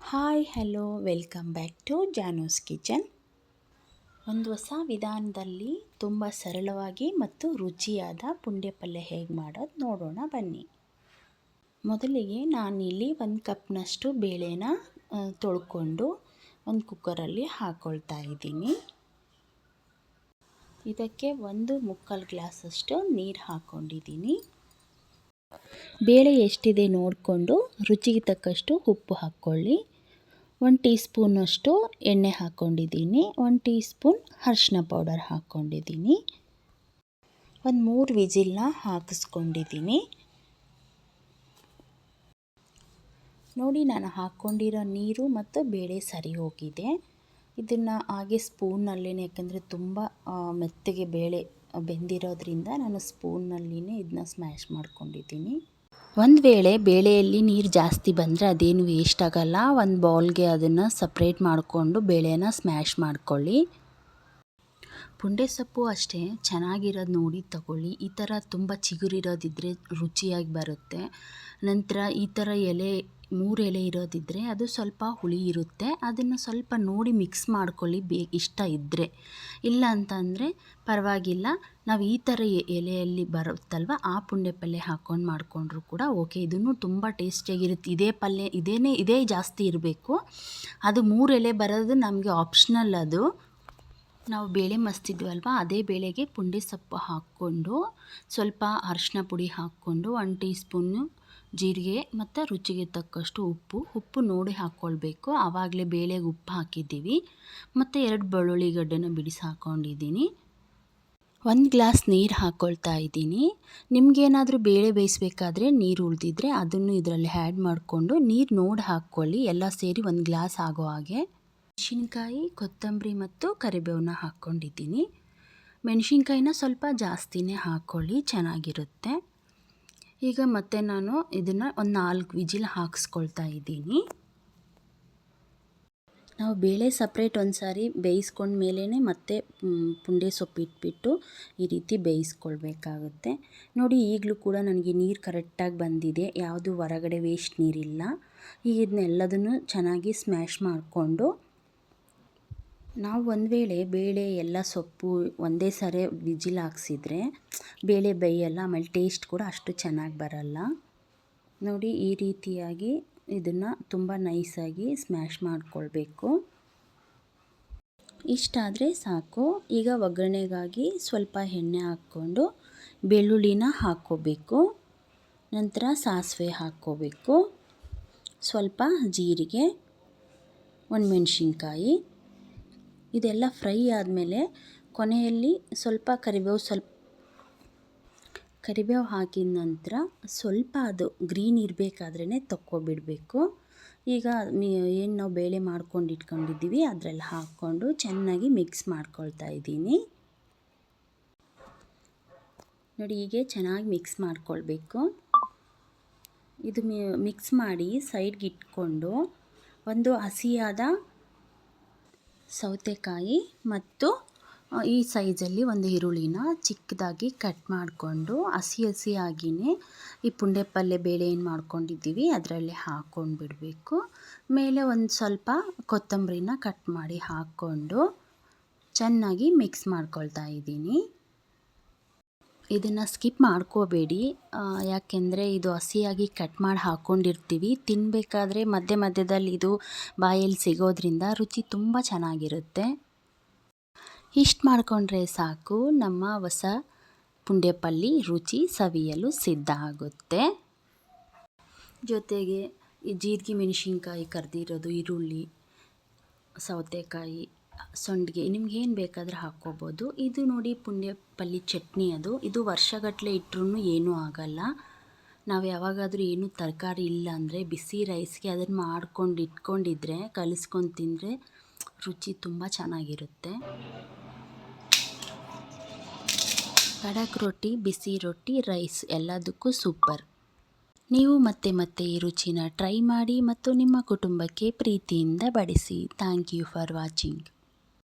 Hi hello welcome back to Janu's kitchen. ಒಂದು ಹೊಸ ವಿಧಾನದಲ್ಲಿ ತುಂಬ ಸರಳವಾಗಿ ಮತ್ತು ರುಚಿಯಾದ ಪುಂಡೆ ಪಲ್ಯ ಹೇಗೆ ಮಾಡೋದು ನೋಡೋಣ ಬನ್ನಿ. ಮೊದಲಿಗೆ ನಾನಿಲ್ಲಿ 1 ಕಪ್ನಷ್ಟು ಬೇಳೆನ ತೊಳ್ಕೊಂಡು ಒಂದು ಕುಕ್ಕರಲ್ಲಿ ಹಾಕ್ಕೊಳ್ತಾ ಇದ್ದೀನಿ. ಇದಕ್ಕೆ 1 ಗ್ಲಾಸಷ್ಟು ನೀರು ಹಾಕ್ಕೊಂಡಿದ್ದೀನಿ. ಬೇಳೆ ಎಷ್ಟಿದೆ ನೋಡಿಕೊಂಡು ರುಚಿಗೆ ತಕ್ಕಷ್ಟು ಉಪ್ಪು ಹಾಕ್ಕೊಳ್ಳಿ. 1 ಟೀ ಸ್ಪೂನಷ್ಟು ಎಣ್ಣೆ ಹಾಕ್ಕೊಂಡಿದ್ದೀನಿ. 1 ಟೀ ಸ್ಪೂನ್ ಅರಿಶಿನ ಪೌಡರ್ ಹಾಕ್ಕೊಂಡಿದ್ದೀನಿ. 3 ವಿಜಿಲ್ನ ಹಾಕಿಸ್ಕೊಂಡಿದ್ದೀನಿ. ನೋಡಿ, ನಾನು ಹಾಕ್ಕೊಂಡಿರೋ ನೀರು ಮತ್ತು ಬೇಳೆ ಸರಿ ಹೋಗಿದೆ. ಇದನ್ನು ಹಾಗೆ ಸ್ಪೂನ್ನಲ್ಲೇ, ಯಾಕಂದರೆ ತುಂಬ ಮೆತ್ತಗೆ ಬೇಳೆ ಬೆಂದಿರೋದ್ರಿಂದ ನಾನು ಸ್ಪೂನ್ನಲ್ಲಿನೇ ಇದನ್ನ ಸ್ಮ್ಯಾಶ್ ಮಾಡ್ಕೊಂಡಿದ್ದೀನಿ. ಒಂದು ವೇಳೆ ಬೇಳೆಯಲ್ಲಿ ನೀರು ಜಾಸ್ತಿ ಬಂದರೆ ಅದೇನು ವೇಸ್ಟ್ ಆಗೋಲ್ಲ. ಒಂದು ಬೌಲ್ಗೆ ಅದನ್ನು ಸಪ್ರೇಟ್ ಮಾಡಿಕೊಂಡು ಬೇಳೆನ ಸ್ಮ್ಯಾಶ್ ಮಾಡ್ಕೊಳ್ಳಿ. ಪುಂಡೆ ಸೊಪ್ಪು ಅಷ್ಟೇ, ಚೆನ್ನಾಗಿರೋದು ನೋಡಿ ತಗೊಳ್ಳಿ. ಈ ಥರ ತುಂಬ ಚಿಗುರಿರೋದಿದ್ದರೆ ರುಚಿಯಾಗಿ ಬರುತ್ತೆ. ನಂತರ ಈ ಥರ 3 ಎಲೆ ಇರೋದಿದ್ದರೆ ಅದು ಸ್ವಲ್ಪ ಹುಳಿ ಇರುತ್ತೆ. ಅದನ್ನು ಸ್ವಲ್ಪ ನೋಡಿ ಮಿಕ್ಸ್ ಮಾಡ್ಕೊಳ್ಳಿ ಇಷ್ಟ ಇದ್ದರೆ. ಇಲ್ಲ ಅಂತಂದರೆ ಪರವಾಗಿಲ್ಲ, ನಾವು ಈ ಥರ ಎಲೆಯಲ್ಲಿ ಬರುತ್ತಲ್ವ ಆ ಪುಂಡೆ ಪಲ್ಯ ಹಾಕ್ಕೊಂಡು ಮಾಡಿಕೊಂಡ್ರು ಕೂಡ ಓಕೆ. ಇದನ್ನು ತುಂಬ ಟೇಸ್ಟಿಯಾಗಿರುತ್ತೆ. ಇದೇ ಪಲ್ಯ ಇದೇ ಜಾಸ್ತಿ ಇರಬೇಕು. ಅದು 3 ಎಲೆ ಬರೋದು ನಮಗೆ ಆಪ್ಷನಲ್. ಅದು ನಾವು ಬೇಳೆ ಮಸ್ತಿದ್ವಲ್ವ, ಅದೇ ಬೇಳೆಗೆ ಪುಂಡೆ ಸೊಪ್ಪು ಹಾಕ್ಕೊಂಡು ಸ್ವಲ್ಪ ಅರಿಶಿನ ಪುಡಿ ಹಾಕ್ಕೊಂಡು 1 ಟೀ ಸ್ಪೂನು ಜೀರಿಗೆ ಮತ್ತು ರುಚಿಗೆ ತಕ್ಕಷ್ಟು ಉಪ್ಪು ನೋಡಿ ಹಾಕ್ಕೊಳ್ಬೇಕು. ಆವಾಗಲೇ ಬೇಳೆಗೆ ಉಪ್ಪು ಹಾಕಿದ್ದೀವಿ. ಮತ್ತು 2 ಬೆಳ್ಳುಳ್ಳಿ ಗಡ್ಡೆನ ಬಿಡಿಸಿ ಹಾಕ್ಕೊಂಡಿದ್ದೀನಿ. 1 ಗ್ಲಾಸ್ ನೀರು ಹಾಕ್ಕೊಳ್ತಾ ಇದ್ದೀನಿ. ನಿಮಗೇನಾದರೂ ಬೇಳೆ ಬೇಯಿಸಬೇಕಾದ್ರೆ ನೀರು ಉಳಿದಿದ್ರೆ ಅದನ್ನು ಇದರಲ್ಲಿ ಆ್ಯಡ್ ಮಾಡಿಕೊಂಡು ನೀರು ನೋಡಿ ಹಾಕ್ಕೊಳ್ಳಿ. ಎಲ್ಲ ಸೇರಿ 1 ಗ್ಲಾಸ್ ಆಗೋ ಹಾಗೆ. ಮೆಣಸಿನ್ಕಾಯಿ, ಕೊತ್ತಂಬರಿ ಮತ್ತು ಕರಿಬೇವನ್ನ ಹಾಕ್ಕೊಂಡಿದ್ದೀನಿ. ಮೆಣಸಿನ್ಕಾಯಿನ ಸ್ವಲ್ಪ ಜಾಸ್ತಿನೇ ಹಾಕ್ಕೊಳ್ಳಿ, ಚೆನ್ನಾಗಿರುತ್ತೆ. ಈಗ ಮತ್ತೆ ನಾನು ಇದನ್ನು 4 ವಿಜಿಲ್ ಹಾಕಿಸ್ಕೊಳ್ತಾ ಇದ್ದೀನಿ. ನಾವು ಬೇಳೆ ಸಪ್ರೇಟ್ ಒಂದು ಸಾರಿ ಬೇಯಿಸ್ಕೊಂಡ ಮೇಲೇ ಮತ್ತೆ ಪುಂಡೆ ಸೊಪ್ಪು ಇಟ್ಬಿಟ್ಟು ಈ ರೀತಿ ಬೇಯಿಸ್ಕೊಳ್ಬೇಕಾಗುತ್ತೆ. ನೋಡಿ, ಈಗಲೂ ಕೂಡ ನನಗೆ ನೀರು ಕರೆಕ್ಟಾಗಿ ಬಂದಿದೆ. ಯಾವುದು ಹೊರಗಡೆ ವೇಸ್ಟ್ ನೀರಿಲ್ಲ. ಈಗ ಇದನ್ನೆಲ್ಲದನ್ನು ಚೆನ್ನಾಗಿ ಸ್ಮ್ಯಾಶ್ ಮಾಡಿಕೊಂಡು, ನಾವು ಒಂದು ವೇಳೆ ಬೇಳೆ ಎಲ್ಲ ಸೊಪ್ಪು ಒಂದೇ ಸಾರಿ ವಿಜಿಲ್ ಹಾಕ್ಸಿದ್ರೆ ಬೇಳೆ ಬೇಯಲ್ಲ, ಆಮೇಲೆ ಟೇಸ್ಟ್ ಕೂಡ ಅಷ್ಟು ಚೆನ್ನಾಗಿ ಬರಲ್ಲ. ನೋಡಿ, ಈ ರೀತಿಯಾಗಿ ಇದನ್ನು ತುಂಬ ನೈಸಾಗಿ ಸ್ಮ್ಯಾಶ್ ಮಾಡಿಕೊಳ್ಬೇಕು. ಇಷ್ಟಾದರೆ ಸಾಕು. ಈಗ ಒಗ್ಗರಣೆಗಾಗಿ ಸ್ವಲ್ಪ ಎಣ್ಣೆ ಹಾಕ್ಕೊಂಡು ಬೆಳ್ಳುಳ್ಳಿನ ಹಾಕ್ಕೋಬೇಕು. ನಂತರ ಸಾಸಿವೆ ಹಾಕ್ಕೋಬೇಕು, ಸ್ವಲ್ಪ ಜೀರಿಗೆ, 1 ಮೆಣಸಿನ್ಕಾಯಿ. ಇದೆಲ್ಲ ಫ್ರೈ ಆದಮೇಲೆ ಕೊನೆಯಲ್ಲಿ ಸ್ವಲ್ಪ ಕರಿಬೇವು ಹಾಕಿದ ನಂತರ ಸ್ವಲ್ಪ ಅದು ಗ್ರೀನ್ ಇರಬೇಕಾದ್ರೇ ತಕ್ಕೊಬಿಡಬೇಕು. ಈಗ ಏನು ನಾವು ಬೇಳೆ ಮಾಡ್ಕೊಂಡು ಇಟ್ಕೊಂಡಿದ್ದೀವಿ ಅದರಲ್ಲಿ ಹಾಕ್ಕೊಂಡು ಚೆನ್ನಾಗಿ ಮಿಕ್ಸ್ ಮಾಡ್ಕೊಳ್ತಾ ಇದ್ದೀನಿ. ನೋಡಿ, ಹೀಗೆ ಚೆನ್ನಾಗಿ ಮಿಕ್ಸ್ ಮಾಡ್ಕೊಳ್ಬೇಕು. ಇದು ಮಿಕ್ಸ್ ಮಾಡಿ ಸೈಡ್ಗೆ ಇಟ್ಕೊಂಡು ಒಂದು ಹಸಿಯಾದ ಸೌತೆಕಾಯಿ ಮತ್ತು ಈ ಸೈಜಲ್ಲಿ ಒಂದು ಈರುಳ್ಳಿನ ಚಿಕ್ಕದಾಗಿ ಕಟ್ ಮಾಡಿಕೊಂಡು ಹಸಿಯಾಗಿಯೇ ಈ ಪುಂಡೆ ಪಲ್ಯ ಬೇಳೆ ಏನು ಮಾಡ್ಕೊಂಡಿದ್ದೀವಿ ಅದರಲ್ಲಿ ಹಾಕ್ಕೊಂಡು ಬಿಡಬೇಕು. ಮೇಲೆ ಒಂದು ಸ್ವಲ್ಪ ಕೊತ್ತಂಬರಿನ ಕಟ್ ಮಾಡಿ ಹಾಕ್ಕೊಂಡು ಚೆನ್ನಾಗಿ ಮಿಕ್ಸ್ ಮಾಡ್ಕೊಳ್ತಾ ಇದ್ದೀನಿ. ಇದನ್ನು ಸ್ಕಿಪ್ ಮಾಡ್ಕೋಬೇಡಿ, ಯಾಕೆಂದರೆ ಇದು ಹಸಿಯಾಗಿ ಕಟ್ ಮಾಡಿ ಹಾಕ್ಕೊಂಡಿರ್ತೀವಿ. ತಿನ್ನಬೇಕಾದ್ರೆ ಮಧ್ಯದಲ್ಲಿ ಇದು ಬಾಯಲ್ಲಿ ಸಿಗೋದ್ರಿಂದ ರುಚಿ ತುಂಬ ಚೆನ್ನಾಗಿರುತ್ತೆ. ಇಷ್ಟು ಮಾಡಿಕೊಂಡ್ರೆ ಸಾಕು, ನಮ್ಮ ಹೊಸ ಪುಂಡೆ ಪಲ್ಯ ರುಚಿ ಸವಿಯಲು ಸಿದ್ಧ ಆಗುತ್ತೆ. ಜೊತೆಗೆ ಈ ಜೀರಿಗೆ ಮೆಣಸಿನ್ಕಾಯಿ ಕರೆದಿರೋದು, ಈರುಳ್ಳಿ, ಸೌತೆಕಾಯಿ, ಸಂಡಿಗೆ ನಿಮ್ಗೇನು ಬೇಕಾದರೂ ಹಾಕ್ಕೋಬೋದು. ಇದು ನೋಡಿ ಪುಂಡೆ ಪಲ್ಯ ಚಟ್ನಿ. ಇದು ವರ್ಷಗಟ್ಟಲೆ ಇಟ್ಟರೂ ಏನೂ ಆಗಲ್ಲ. ನಾವು ಯಾವಾಗಾದರೂ ಏನೂ ತರಕಾರಿ ಇಲ್ಲ ಅಂದರೆ ಬಿಸಿ ರೈಸ್ಗೆ ಅದನ್ನು ಮಾಡ್ಕೊಂಡು ಇಟ್ಕೊಂಡಿದ್ರೆ ಕಲಿಸ್ಕೊಂಡು ತಿಂದರೆ ರುಚಿ ತುಂಬ ಚೆನ್ನಾಗಿರುತ್ತೆ. ಖಡಕ್ ರೊಟ್ಟಿ, ಬಿಸಿ ರೊಟ್ಟಿ, ರೈಸ್ ಎಲ್ಲದಕ್ಕೂ ಸೂಪರ್. ನೀವು ಮತ್ತೆ ಈ ರುಚಿನ ಟ್ರೈ ಮಾಡಿ ಮತ್ತು ನಿಮ್ಮ ಕುಟುಂಬಕ್ಕೆ ಪ್ರೀತಿಯಿಂದ ಬಡಿಸಿ. Thank you for watching.